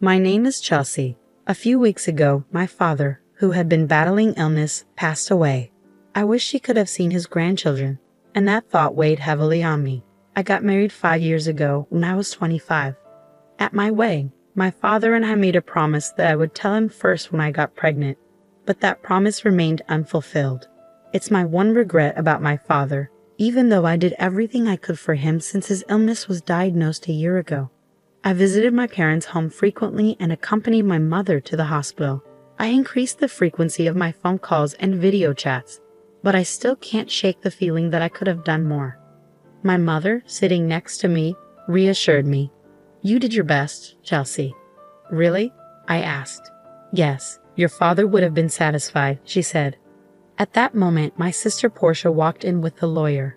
My name is Chelsea. A few weeks ago, my father, who had been battling illness, passed away. I wish he could have seen his grandchildren, and that thought weighed heavily on me. I got married 5 years ago when I was 25. At my wedding, my father and I made a promise that I would tell him first when I got pregnant, but that promise remained unfulfilled. It's my one regret about my father, even though I did everything I could for him since his illness was diagnosed a year ago. I visited my parents' home frequently and accompanied my mother to the hospital. I increased the frequency of my phone calls and video chats, but I still can't shake the feeling that I could have done more. My mother, sitting next to me, reassured me. "You did your best, Chelsea." "Really?" I asked. "Yes, your father would have been satisfied," she said. At that moment, my sister Portia walked in with the lawyer.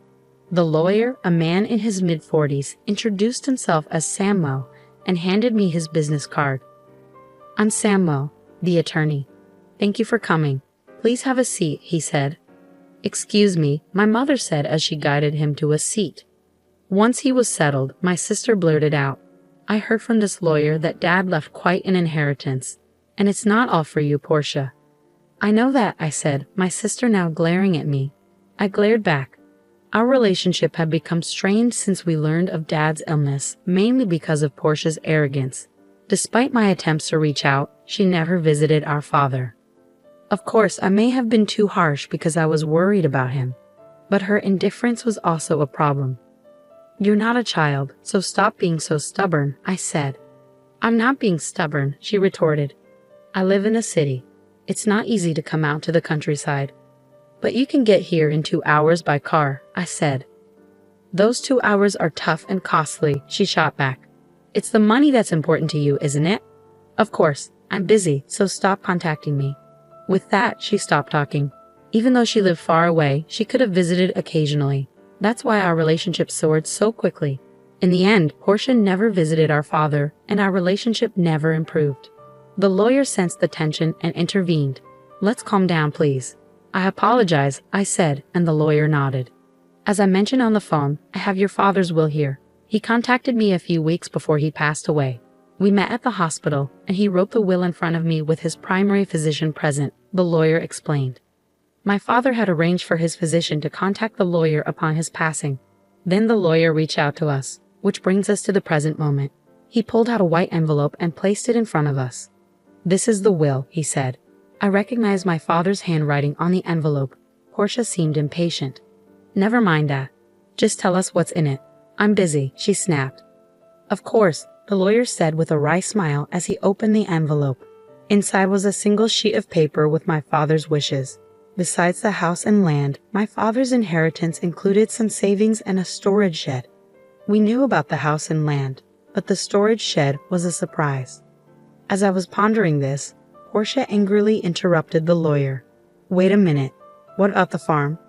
The lawyer, a man in his mid-40s, introduced himself as Samuel and handed me his business card. "I'm Samuel, the attorney. Thank you for coming. Please have a seat," he said. "Excuse me," my mother said as she guided him to a seat. Once he was settled, my sister blurted out, "I heard from this lawyer that Dad left quite an inheritance, and it's not all for you, Portia." "I know that," I said, my sister now glaring at me. I glared back. Our relationship had become strained since we learned of Dad's illness, mainly because of Portia's arrogance. Despite my attempts to reach out, she never visited our father. Of course, I may have been too harsh because I was worried about him, but her indifference was also a problem. "You're not a child, so stop being so stubborn," I said. "I'm not being stubborn," she retorted. "I live in a city. It's not easy to come out to the countryside. But you can get here in 2 hours by car," I said. "Those 2 hours are tough and costly," she shot back. "It's the money that's important to you, isn't it?" "Of course, I'm busy, so stop contacting me." With that, she stopped talking. Even though she lived far away, she could have visited occasionally. That's why our relationship soared so quickly. In the end, Portia never visited our father, and our relationship never improved. The lawyer sensed the tension and intervened. "Let's calm down, please." "I apologize," I said, and the lawyer nodded. "As I mentioned on the phone, I have your father's will here. He contacted me a few weeks before he passed away. We met at the hospital, and he wrote the will in front of me with his primary physician present," the lawyer explained. My father had arranged for his physician to contact the lawyer upon his passing. Then the lawyer reached out to us, which brings us to the present moment. He pulled out a white envelope and placed it in front of us. "This is the will," he said. I recognized my father's handwriting on the envelope. Portia seemed impatient. "Never mind that. Just tell us what's in it." "I'm busy," she snapped. "Of course," the lawyer said with a wry smile as he opened the envelope. Inside was a single sheet of paper with my father's wishes. Besides the house and land, my father's inheritance included some savings and a storage shed. We knew about the house and land, but the storage shed was a surprise. As I was pondering this, Portia angrily interrupted the lawyer. "Wait a minute. What about the farm?"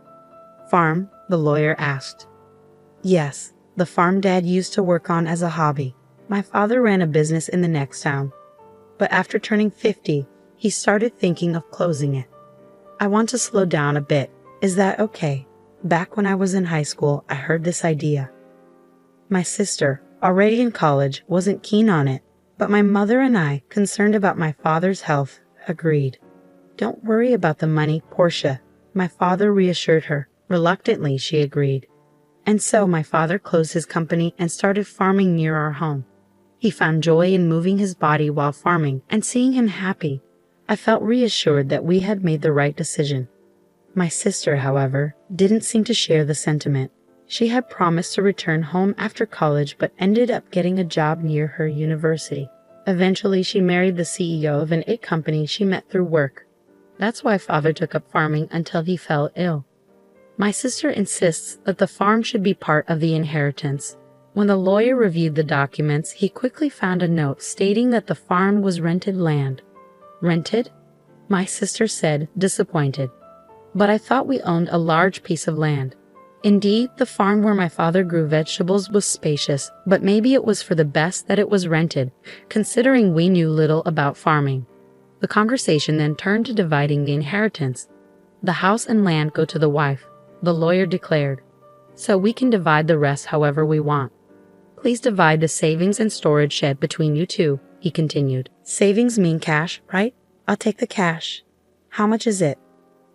"Farm?" the lawyer asked. "Yes, the farm Dad used to work on as a hobby. My father ran a business in the next town. But after turning 50, he started thinking of closing it. I want to slow down a bit. Is that okay? Back when I was in high school, I heard this idea. My sister, already in college, wasn't keen on it, but my mother and I, concerned about my father's health, agreed. Don't worry about the money, Portia, my father reassured her. Reluctantly, she agreed. And so my father closed his company and started farming near our home. He found joy in moving his body while farming and seeing him happy. I felt reassured that we had made the right decision. My sister, however, didn't seem to share the sentiment. She had promised to return home after college but ended up getting a job near her university. Eventually, she married the CEO of an IT company she met through work. That's why father took up farming until he fell ill. My sister insists that the farm should be part of the inheritance. When the lawyer reviewed the documents, he quickly found a note stating that the farm was rented land. Rented? My sister said, disappointed. But I thought we owned a large piece of land. Indeed, the farm where my father grew vegetables was spacious, but maybe it was for the best that it was rented, considering we knew little about farming. The conversation then turned to dividing the inheritance. The house and land go to the wife, the lawyer declared. So we can divide the rest however we want. Please divide the savings and storage shed between you two, he continued. Savings mean cash, right? I'll take the cash. How much is it?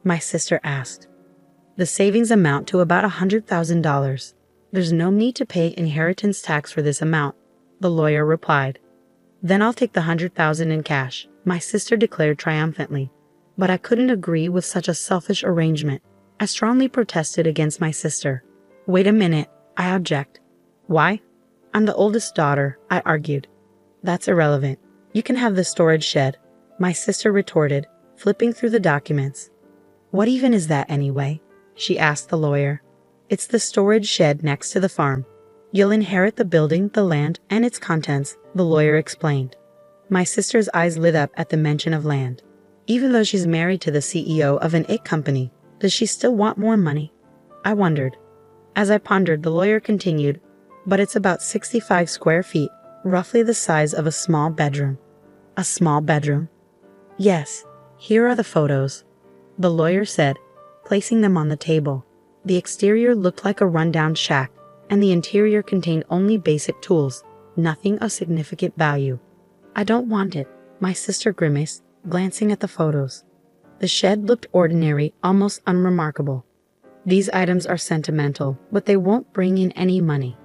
My sister asked. The savings amount to about $100,000. There's no need to pay inheritance tax for this amount, the lawyer replied. Then I'll take the $100,000 in cash, my sister declared triumphantly. But I couldn't agree with such a selfish arrangement. I strongly protested against my sister. Wait a minute, I object. Why? I'm the oldest daughter, I argued. That's irrelevant. You can have the storage shed, my sister retorted, flipping through the documents. What even is that anyway? She asked the lawyer. It's the storage shed next to the farm. You'll inherit the building, the land, and its contents, the lawyer explained. My sister's eyes lit up at the mention of land. Even though she's married to the CEO of an IT company, does she still want more money? I wondered. As I pondered, the lawyer continued, but it's about 65 square feet, roughly the size of a small bedroom. A small bedroom? Yes, here are the photos, the lawyer said, placing them on the table. The exterior looked like a rundown shack, and the interior contained only basic tools, nothing of significant value. I don't want it, my sister grimaced, glancing at the photos. The shed looked ordinary, almost unremarkable. These items are sentimental, but they won't bring in any money.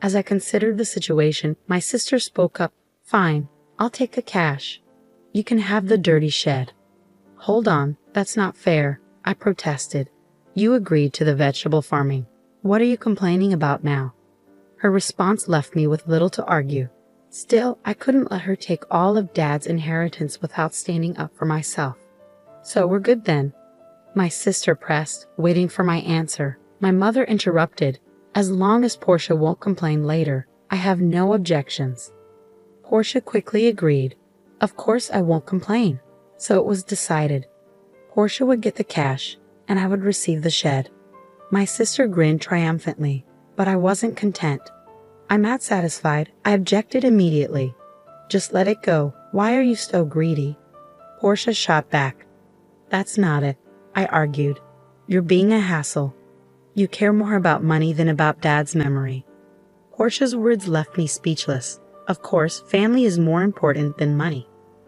As I considered the situation, my sister spoke up. Fine, I'll take the cash. You can have the dirty shed. Hold on, that's not fair, I protested. You agreed to the vegetable farming. What are you complaining about now? Her response left me with little to argue. Still, I couldn't let her take all of Dad's inheritance without standing up for myself. So we're good then? My sister pressed, waiting for my answer. My mother interrupted. As long as Portia won't complain later, I have no objections. Portia quickly agreed. Of course I won't complain. So it was decided. Portia would get the cash, and I would receive the shed. My sister grinned triumphantly, but I wasn't content. I'm not satisfied. I objected immediately. Just let it go. Why are you so greedy? Portia shot back. That's not it, I argued. You're being a hassle. You care more about money than about Dad's memory. Portia's words left me speechless. Of course, family is more important than money.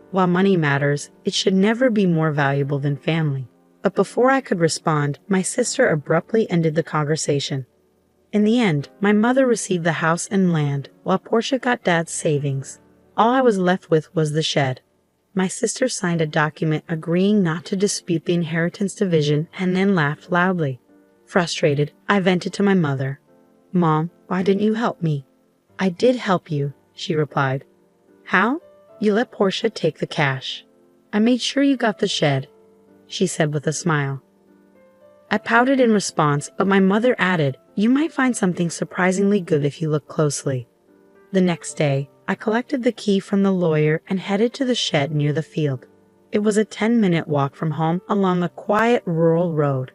While money matters, it should never be more valuable than family. But before I could respond, my sister abruptly ended the conversation. In the end, my mother received the house and land, while Portia got Dad's savings. All I was left with was the shed. My sister signed a document agreeing not to dispute the inheritance division and then laughed loudly. Frustrated, I vented to my mother. Mom, why didn't you help me? I did help you, she replied. How? You let Portia take the cash. I made sure you got the shed, she said with a smile. I pouted in response, but my mother added, you might find something surprisingly good if you look closely. The next day, I collected the key from the lawyer and headed to the shed near the field. It was a 10-minute walk from home along a quiet rural road.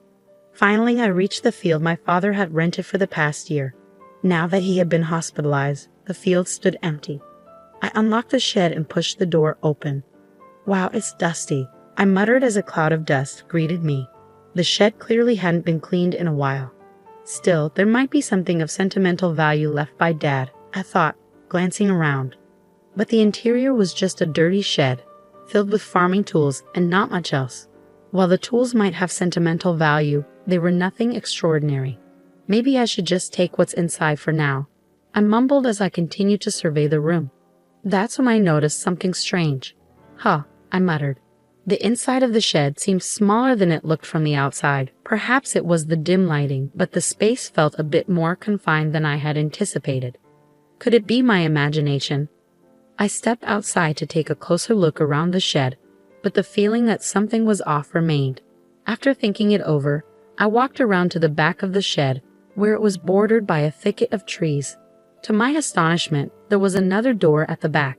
Finally, I reached the field my father had rented for the past year. Now that he had been hospitalized, the field stood empty. I unlocked the shed and pushed the door open. Wow, it's dusty, I muttered as a cloud of dust greeted me. The shed clearly hadn't been cleaned in a while. Still, there might be something of sentimental value left by Dad, I thought, glancing around. But the interior was just a dirty shed, filled with farming tools and not much else. While the tools might have sentimental value, they were nothing extraordinary. Maybe I should just take what's inside for now. I mumbled as I continued to survey the room. That's when I noticed something strange. Huh, I muttered. The inside of the shed seemed smaller than it looked from the outside. Perhaps it was the dim lighting, but the space felt a bit more confined than I had anticipated. Could it be my imagination? I stepped outside to take a closer look around the shed, but the feeling that something was off remained. After thinking it over, I walked around to the back of the shed, where it was bordered by a thicket of trees. To my astonishment, there was another door at the back.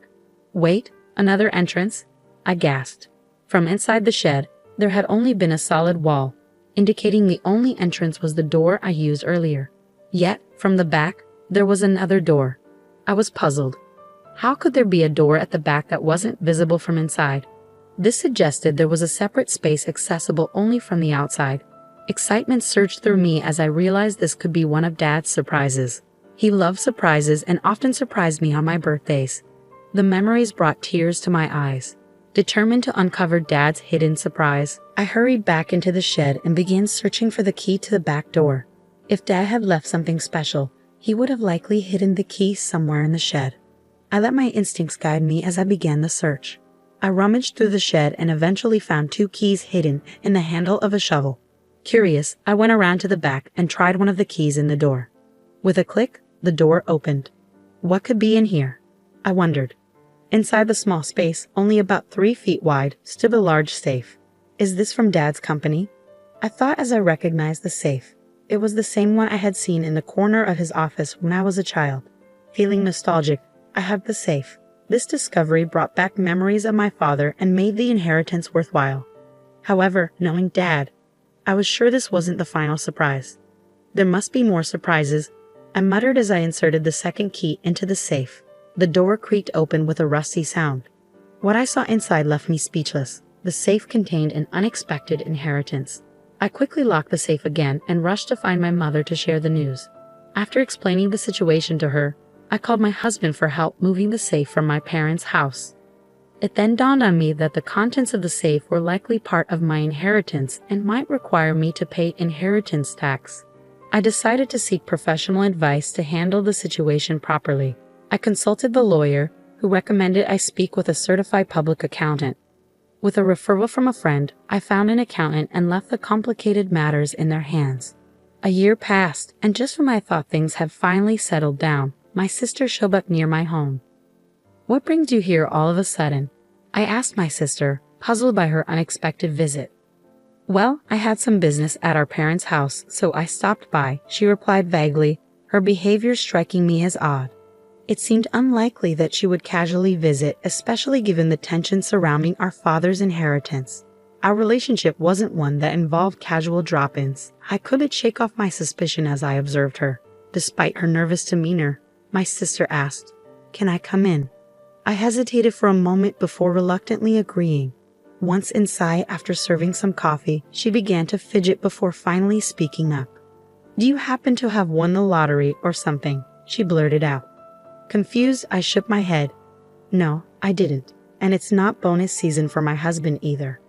Wait, another entrance? I gasped. From inside the shed, there had only been a solid wall, indicating the only entrance was the door I used earlier. Yet, from the back, there was another door. I was puzzled. How could there be a door at the back that wasn't visible from inside? This suggested there was a separate space accessible only from the outside. Excitement surged through me as I realized this could be one of Dad's surprises. He loved surprises and often surprised me on my birthdays. The memories brought tears to my eyes. Determined to uncover Dad's hidden surprise, I hurried back into the shed and began searching for the key to the back door. If Dad had left something special, he would have likely hidden the key somewhere in the shed. I let my instincts guide me as I began the search. I rummaged through the shed and eventually found 2 keys hidden in the handle of a shovel. Curious, I went around to the back and tried one of the keys in the door. With a click, the door opened. What could be in here? I wondered. Inside the small space, only about 3 feet wide, stood a large safe. Is this from Dad's company? I thought as I recognized the safe. It was the same one I had seen in the corner of his office when I was a child. Feeling nostalgic, I hugged the safe. This discovery brought back memories of my father and made the inheritance worthwhile. However, knowing Dad, I was sure this wasn't the final surprise. There must be more surprises, I muttered as I inserted the second key into the safe. The door creaked open with a rusty sound. What I saw inside left me speechless. The safe contained an unexpected inheritance. I quickly locked the safe again and rushed to find my mother to share the news. After explaining the situation to her, I called my husband for help moving the safe from my parents' house. It then dawned on me that the contents of the safe were likely part of my inheritance and might require me to pay inheritance tax. I decided to seek professional advice to handle the situation properly. I consulted the lawyer, who recommended I speak with a certified public accountant. With a referral from a friend, I found an accountant and left the complicated matters in their hands. A year passed, and just when I thought things had finally settled down, my sister showed up near my home. "What brings you here all of a sudden?" I asked my sister, puzzled by her unexpected visit. "Well, I had some business at our parents' house, so I stopped by," she replied vaguely, her behavior striking me as odd. It seemed unlikely that she would casually visit, especially given the tension surrounding our father's inheritance. Our relationship wasn't one that involved casual drop-ins. I couldn't shake off my suspicion as I observed her. Despite her nervous demeanor, my sister asked, "Can I come in?" I hesitated for a moment before reluctantly agreeing. Once inside, after serving some coffee, she began to fidget before finally speaking up. "Do you happen to have won the lottery or something?" she blurted out. Confused, I shook my head. "No, I didn't, and it's not bonus season for my husband either."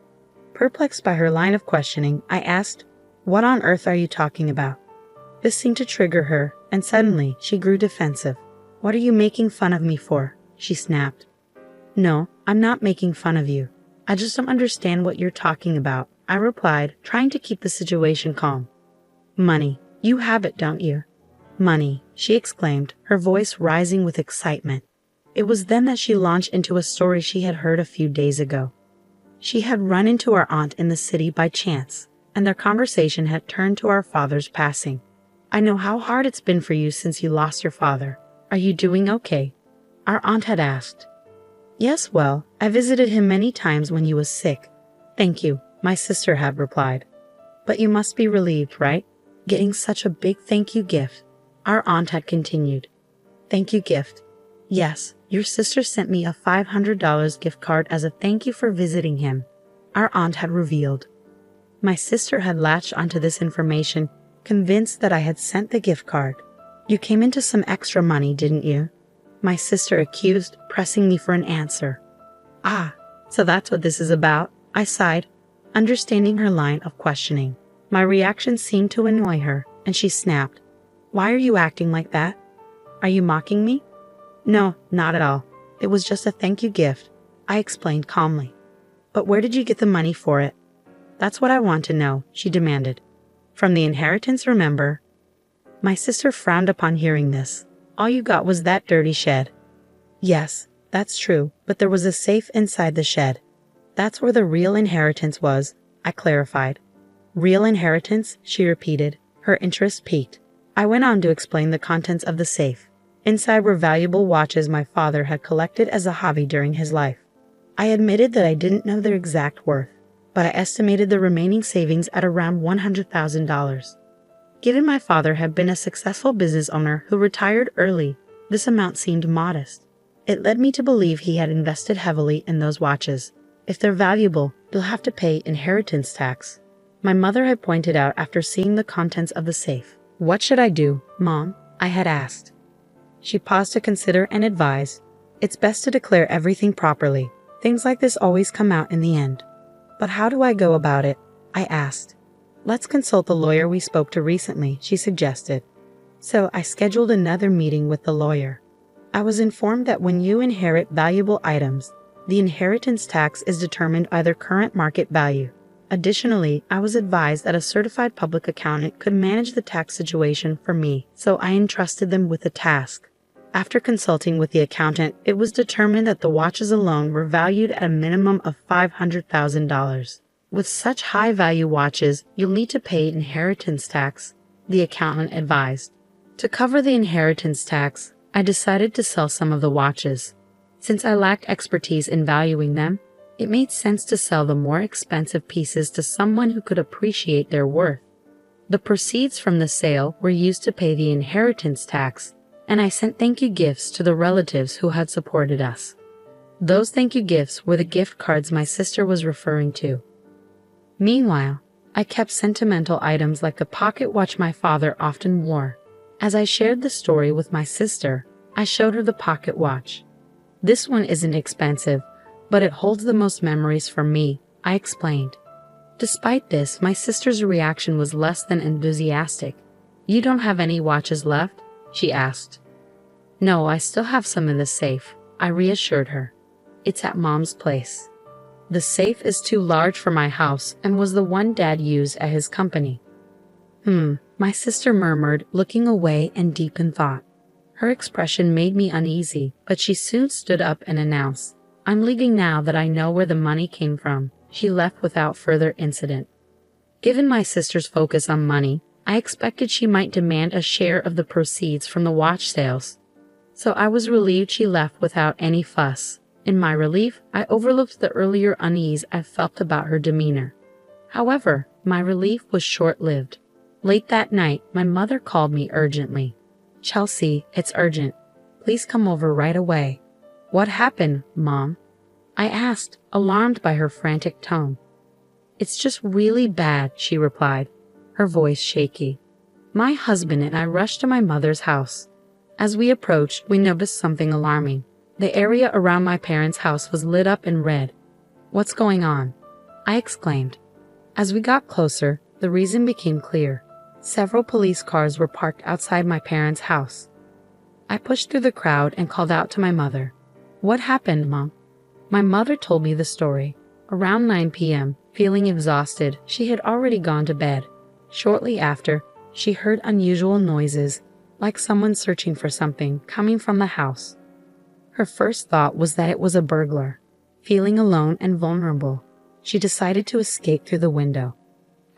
Perplexed by her line of questioning, I asked, "What on earth are you talking about?" This seemed to trigger her, and suddenly she grew defensive. "What are you making fun of me for?" she snapped. "No, I'm not making fun of you. I just don't understand what you're talking about," I replied, trying to keep the situation calm. "Money. You have it, don't you?" "Money," she exclaimed, her voice rising with excitement. It was then that she launched into a story she had heard a few days ago. She had run into our aunt in the city by chance, and their conversation had turned to our father's passing. "I know how hard it's been for you since you lost your father. Are you doing okay?" our aunt had asked. "Yes, well, I visited him many times when he was sick. Thank you," my sister had replied. "But you must be relieved, right? Getting such a big thank you gift," our aunt had continued. "Thank you gift. Yes, your sister sent me a $500 gift card as a thank you for visiting him," our aunt had revealed. My sister had latched onto this information, convinced that I had sent the gift card. "You came into some extra money, didn't you?" my sister accused, pressing me for an answer. "Ah, so that's what this is about," I sighed, understanding her line of questioning. My reaction seemed to annoy her, and she snapped, "Why are you acting like that? Are you mocking me?" "No, not at all. It was just a thank you gift," I explained calmly. "But where did you get the money for it?" "That's what I want to know," she demanded. "From the inheritance, remember?" My sister frowned upon hearing this. "All you got was that dirty shed." "Yes, that's true, but there was a safe inside the shed. That's where the real inheritance was," I clarified. "Real inheritance?" she repeated, her interest piqued. I went on to explain the contents of the safe. Inside were valuable watches my father had collected as a hobby during his life. I admitted that I didn't know their exact worth, but I estimated the remaining savings at around $100,000. Given my father had been a successful business owner who retired early, this amount seemed modest. It led me to believe he had invested heavily in those watches. "If they're valuable, you'll have to pay inheritance tax," my mother had pointed out after seeing the contents of the safe. "What should I do, Mom?" I had asked. She paused to consider and advised, It's best to declare everything properly. Things like this always come out in the end. But how do I go about it? I asked. Let's consult the lawyer we spoke to recently, she suggested. So I scheduled another meeting with the lawyer. I was informed that when you inherit valuable items, the inheritance tax is determined by their current market value. Additionally, I was advised that a certified public accountant could manage the tax situation for me, so I entrusted them with the task. After consulting with the accountant, it was determined that the watches alone were valued at a minimum of $500,000. With such high-value watches, you'll need to pay inheritance tax, the accountant advised. To cover the inheritance tax, I decided to sell some of the watches. Since I lacked expertise in valuing them, it made sense to sell the more expensive pieces to someone who could appreciate their worth. The proceeds from the sale were used to pay the inheritance tax, and I sent thank you gifts to the relatives who had supported us. Those thank you gifts were the gift cards my sister was referring to. Meanwhile, I kept sentimental items like the pocket watch my father often wore. As I shared the story with my sister, I showed her the pocket watch. This one isn't expensive, but it holds the most memories for me, I explained. Despite this, my sister's reaction was less than enthusiastic. You don't have any watches left? She asked. No, I still have some in the safe, I reassured her. It's at Mom's place. The safe is too large for my house and was the one Dad used at his company. My sister murmured, looking away and deep in thought. Her expression made me uneasy, but she soon stood up and announced, I'm leaving now that I know where the money came from. She left without further incident. Given my sister's focus on money, I expected she might demand a share of the proceeds from the watch sales. So I was relieved she left without any fuss. In my relief, I overlooked the earlier unease I felt about her demeanor. However, my relief was short-lived. Late that night, my mother called me urgently. Chelsea, it's urgent. Please come over right away. What happened, Mom? I asked, alarmed by her frantic tone. It's just really bad, she replied, her voice shaky. My husband and I rushed to my mother's house. As we approached, we noticed something alarming. The area around my parents' house was lit up in red. What's going on? I exclaimed. As we got closer, the reason became clear. Several police cars were parked outside my parents' house. I pushed through the crowd and called out to my mother. What happened, Mom? My mother told me the story. Around 9 p.m., feeling exhausted, she had already gone to bed. Shortly after, she heard unusual noises, like someone searching for something, coming from the house. Her first thought was that it was a burglar. Feeling alone and vulnerable, she decided to escape through the window.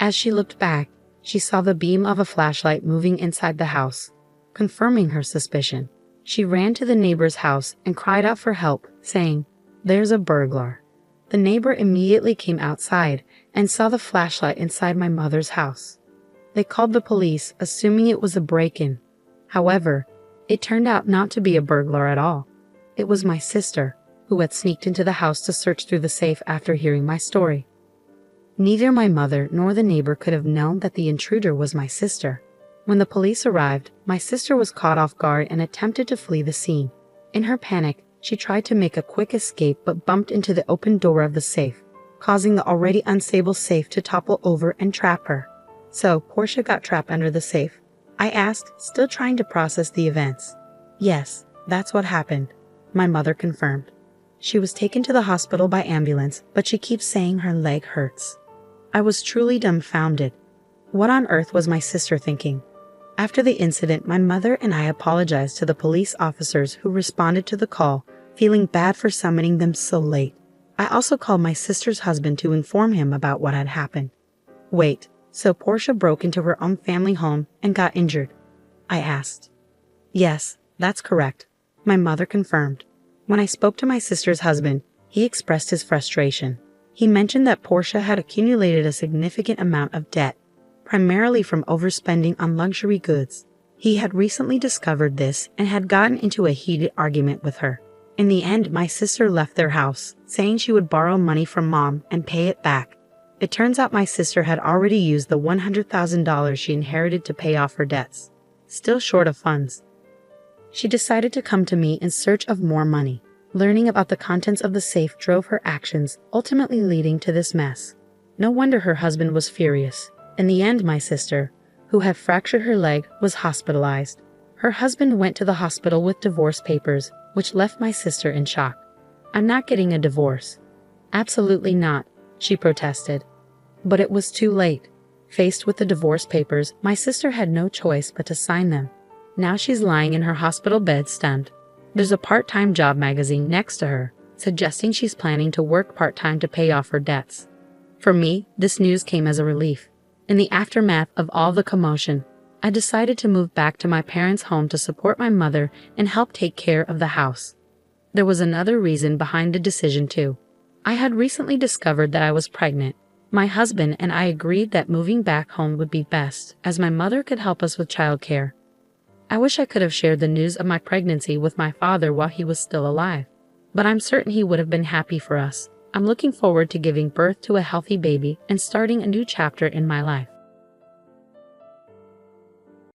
As she looked back, she saw the beam of a flashlight moving inside the house, confirming her suspicion. She ran to the neighbor's house and cried out for help, saying, There's a burglar. The neighbor immediately came outside and saw the flashlight inside my mother's house. They called the police, assuming it was a break-in. However, it turned out not to be a burglar at all. It was my sister, who had sneaked into the house to search through the safe after hearing my story. Neither my mother nor the neighbor could have known that the intruder was my sister. When the police arrived, my sister was caught off guard and attempted to flee the scene. In her panic, she tried to make a quick escape but bumped into the open door of the safe, causing the already unstable safe to topple over and trap her. So, Portia got trapped under the safe? I asked, still trying to process the events. Yes, that's what happened, my mother confirmed. She was taken to the hospital by ambulance, but she keeps saying her leg hurts. I was truly dumbfounded. What on earth was my sister thinking? After the incident, my mother and I apologized to the police officers who responded to the call, feeling bad for summoning them so late. I also called my sister's husband to inform him about what had happened. Wait, so Portia broke into her own family home and got injured? I asked. Yes, that's correct, my mother confirmed. When I spoke to my sister's husband, he expressed his frustration. He mentioned that Portia had accumulated a significant amount of debt, primarily from overspending on luxury goods. He had recently discovered this and had gotten into a heated argument with her. In the end, my sister left their house, saying she would borrow money from Mom and pay it back. It turns out my sister had already used the $100,000 she inherited to pay off her debts. Still short of funds, she decided to come to me in search of more money. Learning about the contents of the safe drove her actions, ultimately leading to this mess. No wonder her husband was furious. In the end, my sister, who had fractured her leg, was hospitalized. Her husband went to the hospital with divorce papers, which left my sister in shock. "I'm not getting a divorce." "Absolutely not," she protested. But it was too late. Faced with the divorce papers, my sister had no choice but to sign them. Now she's lying in her hospital bed stunned. There's a part-time job magazine next to her, suggesting she's planning to work part-time to pay off her debts. For me, this news came as a relief. In the aftermath of all the commotion, I decided to move back to my parents' home to support my mother and help take care of the house. There was another reason behind the decision too. I had recently discovered that I was pregnant. My husband and I agreed that moving back home would be best, as my mother could help us with childcare. I wish I could have shared the news of my pregnancy with my father while he was still alive, but I'm certain he would have been happy for us. I'm looking forward to giving birth to a healthy baby and starting a new chapter in my life.